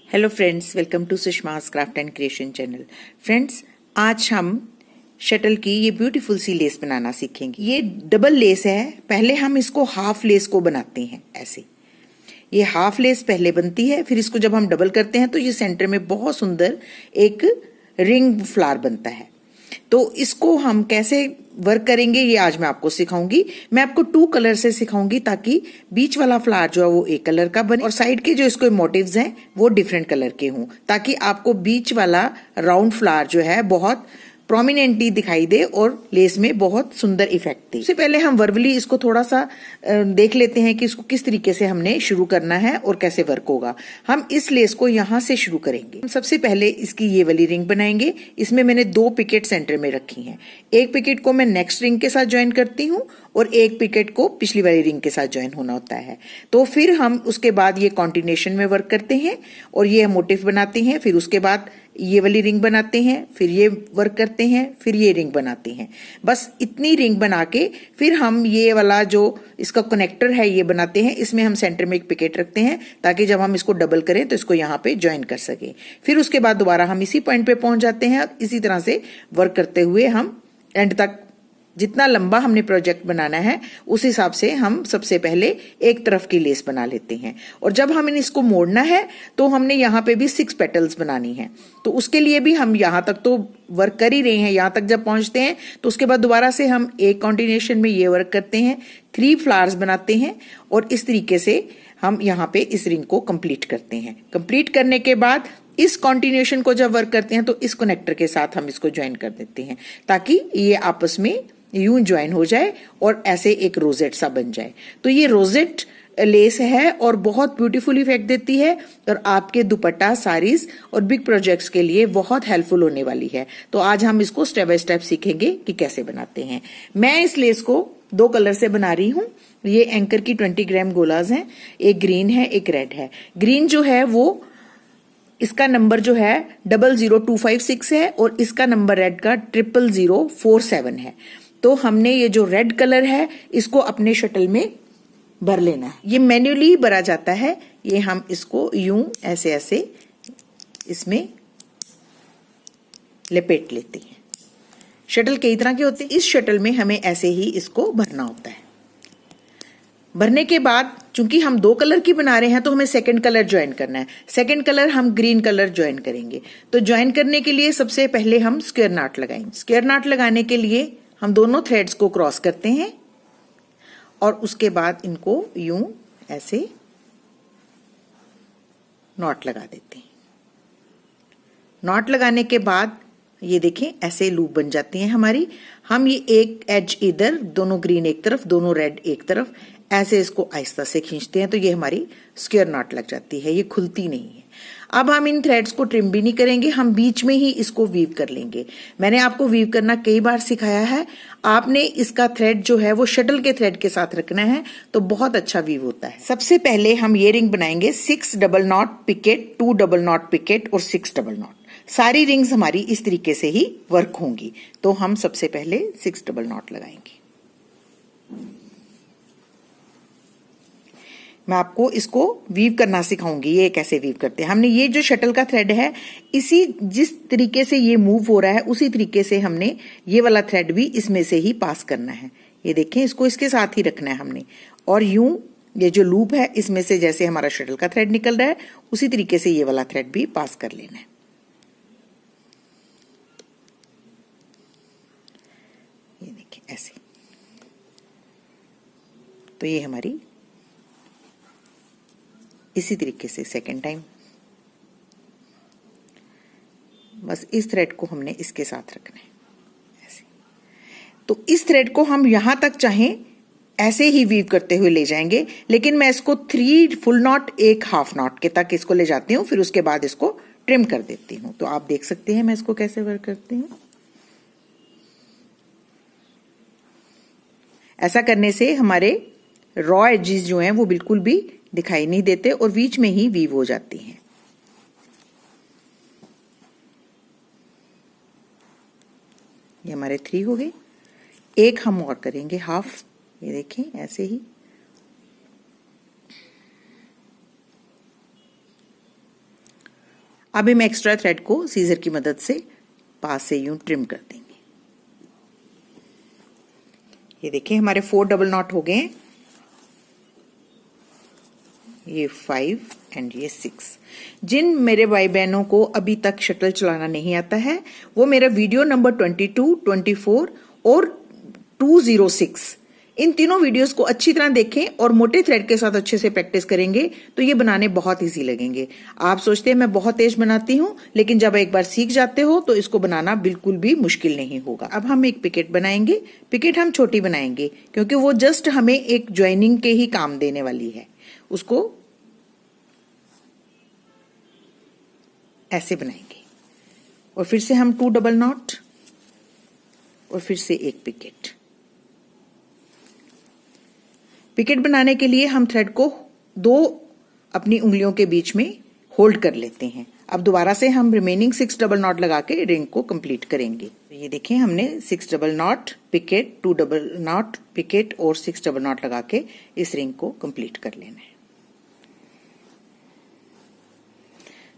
Hello friends, welcome to Sushma's craft and creation channel. Friends, आज हम shuttle की ये ब्यूटीफुल सी लेस बनाना सीखेंगे। ये डबल लेस है। पहले हम इसको हाफ लेस को बनाते हैं। ऐसे ये हाफ लेस पहले बनती है, फिर इसको जब हम डबल करते हैं तो ये सेंटर में बहुत सुंदर एक रिंग फ्लावर बनता है। तो इसको हम कैसे वर्क करेंगे ये आज मैं आपको सिखाऊंगी। मैं आपको 2 कलर से सिखाऊंगी ताकि बीच वाला फ्लावर जो है वो एक कलर का बने और साइड के जो इसको मोटिव्स हैं वो डिफरेंट कलर के हों, ताकि आपको बीच वाला राउंड फ्लावर जो है बहुत प्रोमिनेंटली दिखाई दे और लेस में बहुत सुंदर इफेक्ट दे। सबसे पहले हम वर्बली इसको थोड़ा सा देख लेते हैं कि इसको किस तरीके से हमने शुरू करना है और कैसे वर्क होगा। हम इस लेस को यहाँ से शुरू करेंगे। हम सबसे पहले इसकी ये वाली रिंग बनाएंगे। इसमें मैंने 2 पिकेट सेंटर में रखी हैं। एक पिकेट को मैं नेक्स्ट रिंग के साथ ज्वाइन करती हूँ और एक पिकेट को पिछली वाली रिंग के साथ ज्वाइन होना होता है। तो फिर हम उसके बाद ये कॉन्टिन्यूएशन में वर्क करते हैं और ये मोटिव बनाते हैं। फिर उसके बाद ये वाली रिंग बनाते हैं, फिर ये वर्क करते हैं, फिर ये रिंग बनाते हैं। बस इतनी रिंग बना के फिर हम ये वाला जो इसका कनेक्टर है ये बनाते हैं। इसमें हम सेंटर में एक पिकेट रखते हैं ताकि जब हम इसको डबल करें तो इसको यहाँ पे ज्वाइन कर सके। फिर उसके बाद दोबारा हम इसी पॉइंट पे पहुंच जाते हैं। इसी तरह से वर्क करते हुए हम एंड तक, जितना लंबा हमने प्रोजेक्ट बनाना है उस हिसाब से हम सबसे पहले एक तरफ की लेस बना लेते हैं। और जब हमें इसको मोड़ना है तो हमने यहाँ पे भी 6 पेटल्स बनानी है। तो उसके लिए भी हम यहाँ तक तो वर्क कर ही रहे हैं। यहाँ तक जब पहुंचते हैं तो उसके बाद दोबारा से हम एक कॉन्टिन्यूएशन में ये वर्क करते हैं, 3 फ्लावर्स बनाते हैं और इस तरीके से हम यहाँ पे इस रिंग को कंप्लीट करते हैं। कंप्लीट करने के बाद इस कॉन्टिन्यूएशन को जब वर्क करते हैं तो इस कनेक्टर के साथ हम इसको ज्वाइन कर देते हैं ताकि ये आपस में यूं ज्वाइन हो जाए और ऐसे एक रोजेट सा बन जाए। तो ये रोजेट लेस है और बहुत ब्यूटीफुल इफेक्ट देती है और आपके दुपट्टा, साड़ीज और बिग प्रोजेक्ट्स के लिए बहुत हेल्पफुल होने वाली है। तो आज हम इसको स्टेप बाय स्टेप सीखेंगे कि कैसे बनाते हैं। मैं इस लेस को 2 कलर से बना रही हूँ। ये एंकर की 20 ग्राम गोलाज हैं। एक ग्रीन है, एक रेड है। ग्रीन जो है वो इसका नंबर जो है 00256 है और इसका नंबर रेड का 00047 है। तो हमने ये जो रेड कलर है इसको अपने शटल में भर लेना है। ये मैन्युअली भरा जाता है। ये हम इसको यूं ऐसे ऐसे इसमें लपेट लेते हैं। शटल कई तरह के होते हैं। इस शटल में हमें ऐसे ही इसको भरना होता है। भरने के बाद चूंकि हम 2 कलर की बना रहे हैं तो हमें सेकंड कलर ज्वाइन करना है। सेकंड कलर हम ग्रीन कलर ज्वाइन करेंगे। तो ज्वाइन करने के लिए सबसे पहले हम स्क्वायर नॉट लगाएंगे। स्क्वायर नॉट लगाने के लिए हम दोनों थ्रेड्स को क्रॉस करते हैं और उसके बाद इनको यूं ऐसे नॉट लगा देते हैं। नॉट लगाने के बाद ये देखें ऐसे लूप बन जाती हैं हमारी। हम ये एक एज इधर, दोनों ग्रीन एक तरफ, दोनों रेड एक तरफ, ऐसे इसको आहिस्ता से खींचते हैं तो ये हमारी स्क्वायर नॉट लग जाती है। ये खुलती नहीं है। अब हम इन थ्रेड्स को ट्रिम भी नहीं करेंगे, हम बीच में ही इसको वीव कर लेंगे। मैंने आपको वीव करना कई बार सिखाया है। आपने इसका थ्रेड जो है वो शटल के थ्रेड के साथ रखना है तो बहुत अच्छा वीव होता है। सबसे पहले हम ये रिंग बनाएंगे 6 double knot picket, 2 double knot picket और 6 डबल नॉट। सारी रिंग्स हमारी इस तरीके से ही वर्क होंगी। तो हम सबसे पहले 6 डबल नॉट लगाएंगे। मैं आपको इसको वीव करना सिखाऊंगी, ये कैसे वीव करते हैं। हमने ये जो शटल का थ्रेड है इसी जिस तरीके से ये मूव हो रहा है उसी तरीके से हमने ये वाला थ्रेड भी इसमें से ही पास करना है। ये देखें, इसको इसके साथ ही रखना है हमने और यूं ये जो लूप है इसमें से जैसे हमारा शटल का थ्रेड निकल रहा है उसी तरीके से ये वाला थ्रेड भी पास कर लेना है। ये देखें ऐसे। तो ये हमारी इसी तरीके से सेकेंड टाइम बस इस थ्रेड को हमने इसके साथ रखना है ऐसे। तो इस थ्रेड को हम यहां तक चाहें ऐसे ही वीव करते हुए ले जाएंगे, लेकिन मैं इसको 3 फुल नॉट, 1 हाफ नॉट के तक इसको ले जाती हूँ। फिर उसके बाद इसको ट्रिम कर देती हूँ। तो आप देख सकते हैं मैं इसको कैसे वर्क करती हूँ। ऐसा करने से हमारे रॉ एजेस जो हैं वो बिल्कुल भी दिखाई नहीं देते और बीच में ही वीव हो जाती हैं। ये हमारे 3 हो गए। एक हम और करेंगे हाफ। ये देखें ऐसे ही अब हम एक्स्ट्रा थ्रेड को सीजर की मदद से पास से यूं ट्रिम कर देंगे। ये देखिए हमारे 4 डबल नॉट हो गए हैं, ये 5 एंड ये 6। जिन मेरे भाई बहनों को अभी तक शटल चलाना नहीं आता है वो मेरा वीडियो नंबर 22, 24 और 206 इन तीनों वीडियोस को अच्छी तरह देखें और मोटे थ्रेड के साथ अच्छे से प्रैक्टिस करेंगे तो ये बनाने बहुत इजी लगेंगे। आप सोचते हैं मैं बहुत तेज बनाती हूं, लेकिन जब एक बार सीख जाते हो तो इसको बनाना बिल्कुल भी मुश्किल नहीं होगा। अब हम एक पिकेट बनाएंगे। पिकेट हम छोटी बनाएंगे क्योंकि वो जस्ट हमें एक ज्वाइनिंग के ही काम देने वाली है। उसको ऐसे बनाएंगे और फिर से हम 2 डबल नॉट और फिर से एक पिकेट। पिकेट बनाने के लिए हम थ्रेड को 2 अपनी उंगलियों के बीच में होल्ड कर लेते हैं। अब दोबारा से हम रिमेनिंग 6 डबल नॉट लगा के रिंग को कंप्लीट करेंगे। ये देखिए हमने 6 double knot picket, 2 double knot picket और 6 डबल नॉट लगा के इस रिंग को कंप्लीट कर लेना है।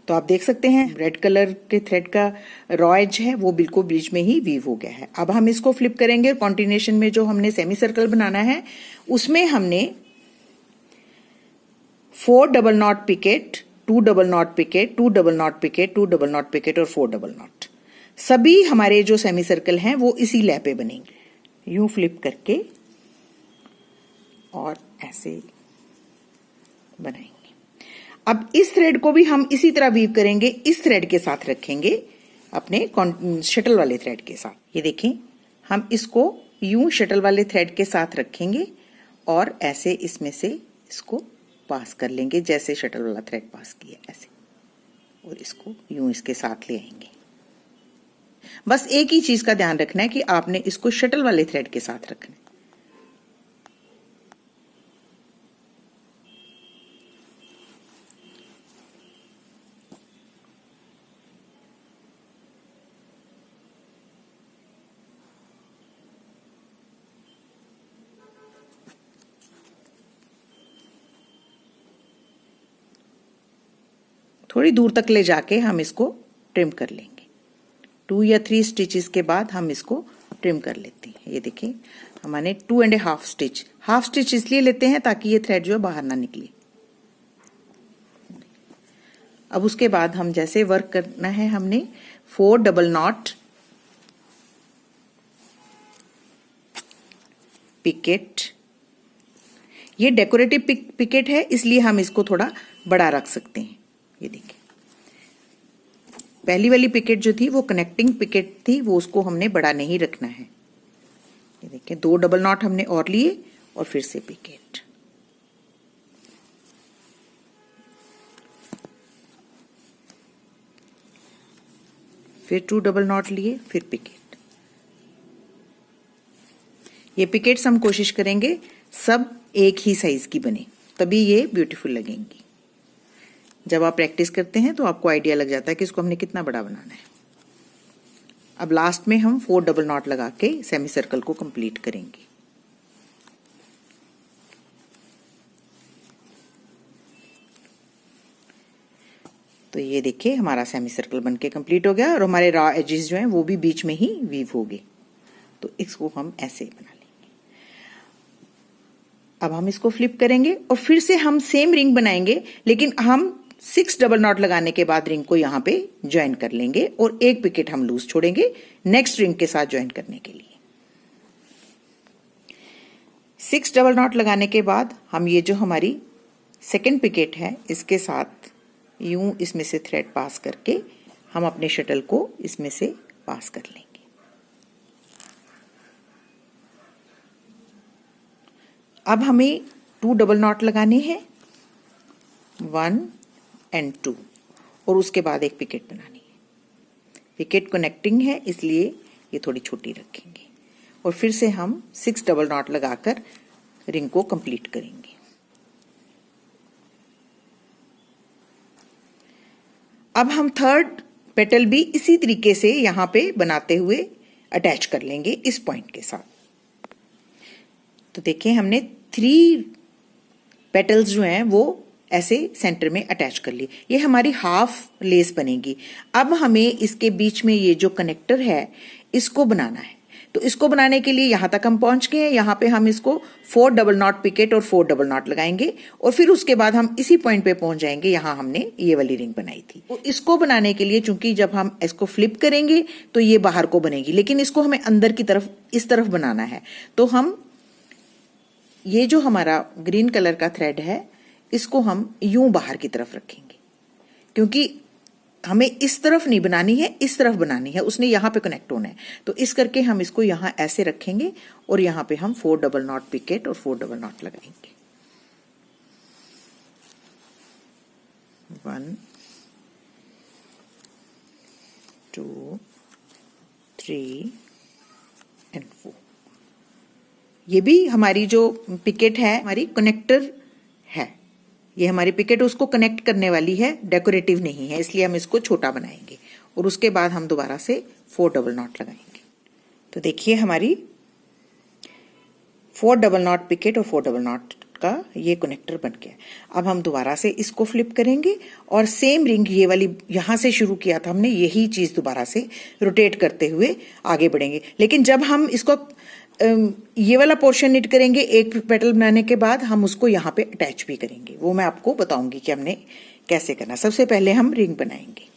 तो आप देख सकते हैं रेड कलर के थ्रेड का रॉ एज है वो बिल्कुल बीच में ही वीव हो गया है। अब हम इसको फ्लिप करेंगे। कॉन्टिन्यूएशन में जो हमने सेमी सर्कल बनाना है उसमें हमने 4 double knot picket, 2 double knot picket, 2 double knot picket, 2 double knot picket और 4 डबल नॉट, सभी हमारे जो सेमी सर्कल हैं वो इसी लय पे बनेंगे। यूं फ्लिप करके और ऐसे बनाएंगे। अब इस थ्रेड को भी हम इसी तरह वीव करेंगे, इस थ्रेड के साथ रखेंगे, अपने शटल वाले थ्रेड के साथ। ये देखें हम इसको यूं शटल वाले थ्रेड के साथ रखेंगे और ऐसे इसमें से इसको पास कर लेंगे जैसे शटल वाला थ्रेड पास किया ऐसे, और इसको यूं इसके साथ ले आएंगे। बस एक ही चीज का ध्यान रखना है कि आपने इसको शटल वाले थ्रेड के साथ रखना है। थोड़ी दूर तक ले जाके हम इसको ट्रिम कर लेंगे। 2 या 3 स्टिचेस के बाद हम इसको ट्रिम कर लेते हैं। ये देखिए हमारे 2.5 स्टिच, हाफ स्टिच इसलिए लेते हैं ताकि ये थ्रेड जो है बाहर ना निकले। अब उसके बाद हम जैसे वर्क करना है, हमने 4 डबल नॉट पिकेट, ये डेकोरेटिव पिकेट है इसलिए हम इसको थोड़ा बड़ा रख सकते हैं। ये देखिए पहली वाली पिकेट जो थी वो कनेक्टिंग पिकेट थी, वो उसको हमने बड़ा नहीं रखना है। ये देखिए 2 डबल नॉट हमने और लिए और फिर से पिकेट। फिर 2 डबल नॉट लिए, फिर पिकेट। ये पिकेट्स हम कोशिश करेंगे सब एक ही साइज की बने, तभी ये ब्यूटीफुल लगेंगी। जब आप प्रैक्टिस करते हैं तो आपको आइडिया लग जाता है कि इसको हमने कितना बड़ा बनाना है। अब लास्ट में हम 4 डबल नॉट लगा के सेमी सर्कल को कंप्लीट करेंगे। तो ये देखिए हमारा सेमी सर्कल बनके कंप्लीट हो गया और हमारे रॉ एजेस जो हैं वो भी बीच में ही वीव हो गए। तो इसको हम ऐसे बना लेंगे। अब हम इसको फ्लिप करेंगे और फिर से हम सेम रिंग बनाएंगे, लेकिन हम 6 डबल नॉट लगाने के बाद रिंग को यहां पे ज्वाइन कर लेंगे और एक पिकेट हम लूज छोड़ेंगे नेक्स्ट रिंग के साथ ज्वाइन करने के लिए। 6 डबल नॉट लगाने के बाद हम ये जो हमारी सेकेंड पिकेट है इसके साथ यूं इसमें से थ्रेड पास करके हम अपने शटल को इसमें से पास कर लेंगे। अब हमें 2 डबल नॉट लगाने हैं, 1 और 2, और उसके बाद एक पिकेट बनानी है। पिकेट कनेक्टिंग है इसलिए ये थोड़ी छोटी रखेंगे और फिर से हम 6 डबल नॉट लगाकर रिंग को कंप्लीट करेंगे। अब हम थर्ड पेटल भी इसी तरीके से यहां पे बनाते हुए अटैच कर लेंगे इस पॉइंट के साथ। तो देखिए हमने 3 पेटल्स जो हैं वो ऐसे सेंटर में अटैच कर ली। ये हमारी हाफ लेस बनेगी। अब हमें इसके बीच में ये जो कनेक्टर है इसको बनाना है। तो इसको बनाने के लिए यहां तक हम पहुंच गए हैं। यहां पे हम इसको 4 डबल नॉट पिकेट और 4 डबल नॉट लगाएंगे और फिर उसके बाद हम इसी पॉइंट पे पहुंच जाएंगे। यहां हमने ये वाली रिंग बनाई थी। तो इसको बनाने के लिए, चूंकि जब हम इसको फ्लिप करेंगे तो ये बाहर को बनेगी, लेकिन इसको हमें अंदर की तरफ, इस तरफ बनाना है। तो हम ये जो हमारा ग्रीन कलर का थ्रेड है इसको हम यूं बाहर की तरफ रखेंगे, क्योंकि हमें इस तरफ नहीं बनानी है, इस तरफ बनानी है, उसने यहां पे कनेक्ट होना है। तो इस करके हम इसको यहां ऐसे रखेंगे और यहां पे हम 4 डबल नॉट पिकेट और 4 डबल नॉट लगाएंगे। 1 2 3 एंड 4। ये भी हमारी जो पिकेट है हमारी कनेक्टर है। ये हमारी पिकेट उसको कनेक्ट करने वाली है, डेकोरेटिव नहीं है, इसलिए हम इसको छोटा बनाएंगे और उसके बाद हम दोबारा से 4 डबल नॉट लगाएंगे। तो देखिए हमारी 4 डबल नॉट पिकेट और 4 डबल नॉट का ये कनेक्टर बन गया। अब हम दोबारा से इसको फ्लिप करेंगे और सेम रिंग, ये वाली यहां से शुरू किया था हमने, यही चीज दोबारा से रोटेट करते हुए आगे बढ़ेंगे। लेकिन जब हम इसको ये वाला पोर्शन निट करेंगे, एक पेटल बनाने के बाद हम उसको यहाँ पे अटैच भी करेंगे। वो मैं आपको बताऊंगी कि हमने कैसे करना। सबसे पहले हम रिंग बनाएंगे।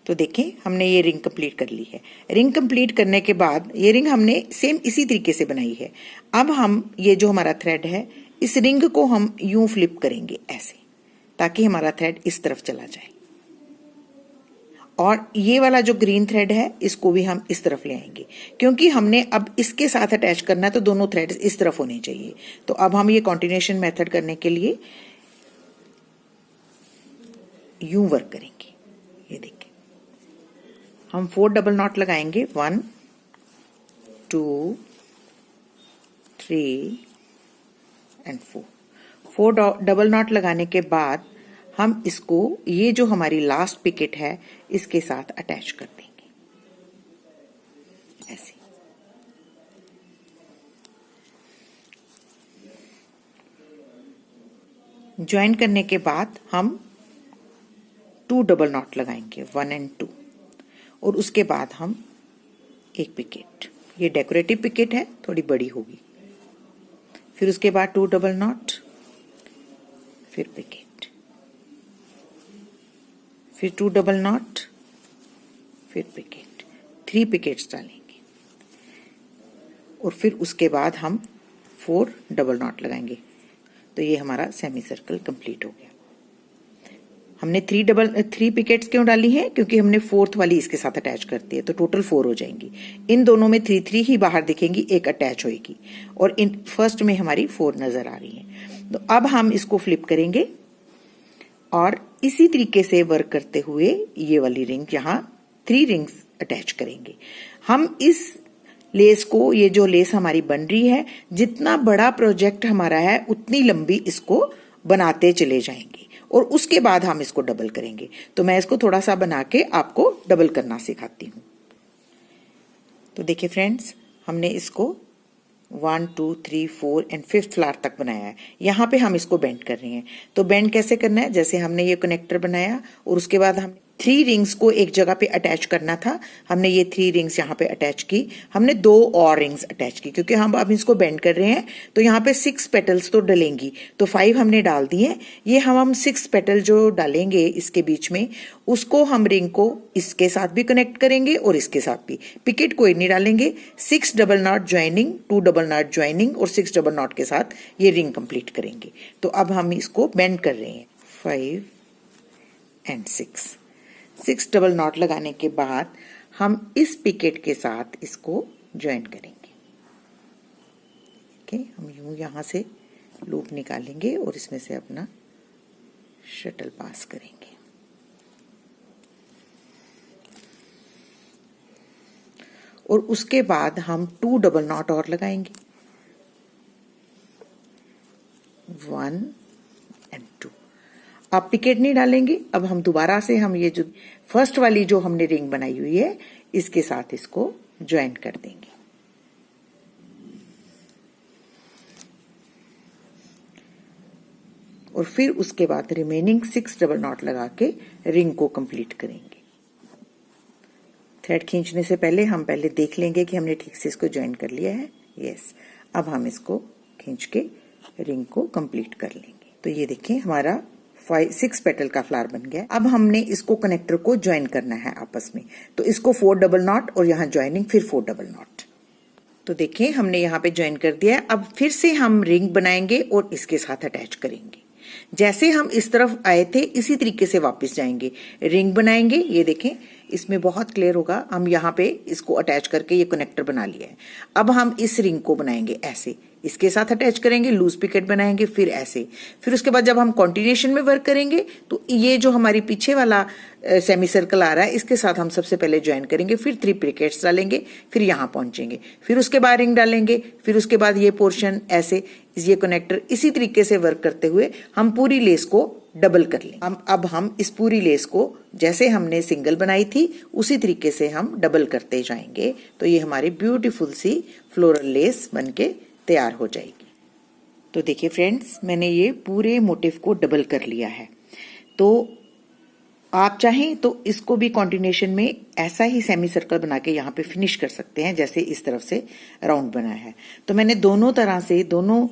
तो देखें हमने ये रिंग कंप्लीट कर ली है। रिंग कंप्लीट करने के बाद ये रिंग हमने सेम इसी तरीके से बनाई है। अब हम ये जो हमारा थ्रेड है इस रिंग को हम यूं फ्लिप करेंगे ऐसे, ताकि हमारा थ्रेड इस तरफ चला जाए। और ये वाला जो ग्रीन थ्रेड है इसको भी हम इस तरफ ले आएंगे, क्योंकि हमने अब इसके साथ अटैच करना है तो दोनों थ्रेड्स इस तरफ होने चाहिए। तो अब हम ये कॉन्टिन्यूएशन मेथड करने के लिए यूं वर्क करेंगे। ये देखिए हम 4 डबल नॉट लगाएंगे, 1 2 3 एंड 4 डबल नॉट लगाने के बाद हम इसको, ये जो हमारी लास्ट पिकेट है इसके साथ अटैच कर देंगे ऐसे। ज्वाइन करने के बाद हम 2 डबल नॉट लगाएंगे, 1 एंड 2, और उसके बाद हम एक पिकेट, ये डेकोरेटिव पिकेट है थोड़ी बड़ी होगी, फिर उसके बाद 2 डबल नॉट, फिर पिकेट, फिर 2 डबल नॉट, फिर पिकेट, 3 पिकेट्स डालेंगे और फिर उसके बाद हम 4 डबल नॉट लगाएंगे। तो ये हमारा सेमी सर्कल कंप्लीट हो गया। हमने 3 पिकेट्स क्यों डाली है? क्योंकि हमने 4th वाली इसके साथ अटैच करती है, तो टोटल 4 हो जाएंगी। इन दोनों में 3 ही बाहर दिखेंगी, एक अटैच होगी, और इन फर्स्ट में हमारी 4 नजर आ रही है। तो अब हम इसको फ्लिप करेंगे और इसी तरीके से वर्क करते हुए ये वाली रिंग, यहाँ 3 रिंग्स अटैच करेंगे। हम इस लेस को, ये जो लेस हमारी बन रही है, जितना बड़ा प्रोजेक्ट हमारा है उतनी लंबी इसको बनाते चले जाएंगे और उसके बाद हम इसको डबल करेंगे। तो मैं इसको थोड़ा सा बना के आपको डबल करना सिखाती हूँ। तो देखिए फ्रेंड्स, हमने इसको 1 2 3 4 एंड 5th फ्लावर तक बनाया है। यहाँ पे हम इसको बेंड कर रहे हैं। तो बेंड कैसे करना है? जैसे हमने ये कनेक्टर बनाया और उसके बाद हम 3 रिंग्स को एक जगह पे अटैच करना था, हमने ये 3 रिंग्स यहाँ पे अटैच की। हमने 2 और रिंग्स अटैच की, क्योंकि हम अब इसको बेंड कर रहे हैं तो यहाँ पे 6 पेटल्स तो डलेंगी, तो 5 हमने डाल दिए। ये हम 6 पेटल जो डालेंगे इसके बीच में, उसको हम रिंग को इसके साथ भी कनेक्ट करेंगे और इसके साथ भी। पिकेट कोई नहीं डालेंगे, 6 double not joining, 2 double not joining और 6 डबल नॉट के साथ ये रिंग कंप्लीट करेंगे। तो अब हम इसको बेंड कर रहे हैं, 5 एंड 6 डबल नॉट लगाने के बाद हम इस पिकेट के साथ इसको ज्वाइन करेंगे। ओके, हम यूं यहां से लूप निकालेंगे और इसमें से अपना शटल पास करेंगे। और उसके बाद हम 2 डबल नॉट और लगाएंगे, 1 एंड 2। अब पिकेट नहीं डालेंगे, अब हम दोबारा से हम ये जो फर्स्ट वाली जो हमने रिंग बनाई हुई है इसके साथ इसको ज्वाइन कर देंगे। और फिर उसके बाद रिमेनिंग 6 डबल नॉट लगा के रिंग को कंप्लीट करेंगे। थ्रेड खींचने से पहले हम पहले देख लेंगे कि हमने ठीक से इसको ज्वाइन कर लिया है। यस, अब हम इसको खींच के रिंग को कंप्लीट कर लेंगे। तो ये देखिए हमारा 6 पेटल का फ्लावर बन गया। अब हमने इसको कनेक्टर को ज्वाइन करना है आपस में, तो इसको 4 डबल नॉट और यहाँ ज्वाइनिंग फिर 4 डबल नॉट। तो देखिए हमने यहाँ पे ज्वाइन कर दिया है। अब फिर से हम रिंग बनाएंगे और इसके साथ अटैच करेंगे। जैसे हम इस तरफ आए थे इसी तरीके से वापस जाएंगे, रिंग बनाएंगे। ये देखें इसमें बहुत क्लियर होगा, हम यहाँ पे इसको अटैच करके ये कनेक्टर बना लिया है। अब हम इस रिंग को बनाएंगे ऐसे, इसके साथ अटैच करेंगे, लूज पिकेट बनाएंगे, फिर ऐसे। फिर उसके बाद जब हम कॉन्टिन्यूएशन में वर्क करेंगे तो ये जो हमारी पीछे वाला सेमी सर्कल आ रहा है इसके साथ हम सबसे पहले ज्वाइन करेंगे, फिर 3 पिकेट्स डालेंगे, फिर यहाँ पहुंचेंगे, फिर उसके बाद रिंग डालेंगे, फिर उसके बाद ये पोर्शन ऐसे, ये कनेक्टर, इसी तरीके से वर्क करते हुए हम पूरी लेस को डबल कर लें। अब हम इस पूरी लेस को जैसे हमने सिंगल बनाई थी उसी तरीके से हम डबल करते जाएंगे। तो ये हमारी ब्यूटीफुल सी फ्लोरल लेस बनके तैयार हो जाएगी। तो देखिए फ्रेंड्स, मैंने ये पूरे मोटिव को डबल कर लिया है। तो आप चाहें तो इसको भी कॉन्टिन्यूएशन में ऐसा ही सेमी सर्कल बना के यहाँ पे फिनिश कर सकते हैं, जैसे इस तरफ से राउंड बना है। तो मैंने दोनों तरह से, दोनों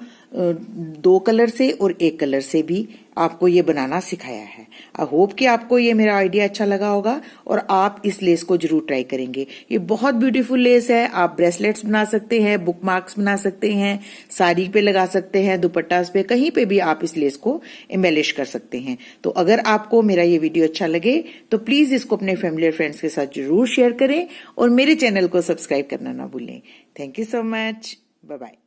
2 कलर से और 1 कलर से भी आपको ये बनाना सिखाया है। आई होप कि आपको ये मेरा आइडिया अच्छा लगा होगा और आप इस लेस को जरूर ट्राई करेंगे। ये बहुत ब्यूटीफुल लेस है। आप ब्रेसलेट्स बना सकते हैं, बुक मार्क्स बना सकते हैं, साड़ी पे लगा सकते हैं, दुपट्टास पे, कहीं पे भी आप इस लेस को एम्बेलिश कर सकते हैं। तो अगर आपको मेरा ये वीडियो अच्छा लगे तो प्लीज इसको अपने फैमिली और फ्रेंड्स के साथ जरूर शेयर करें और मेरे चैनल को सब्सक्राइब करना ना भूलें। Thank you so much. Bye bye.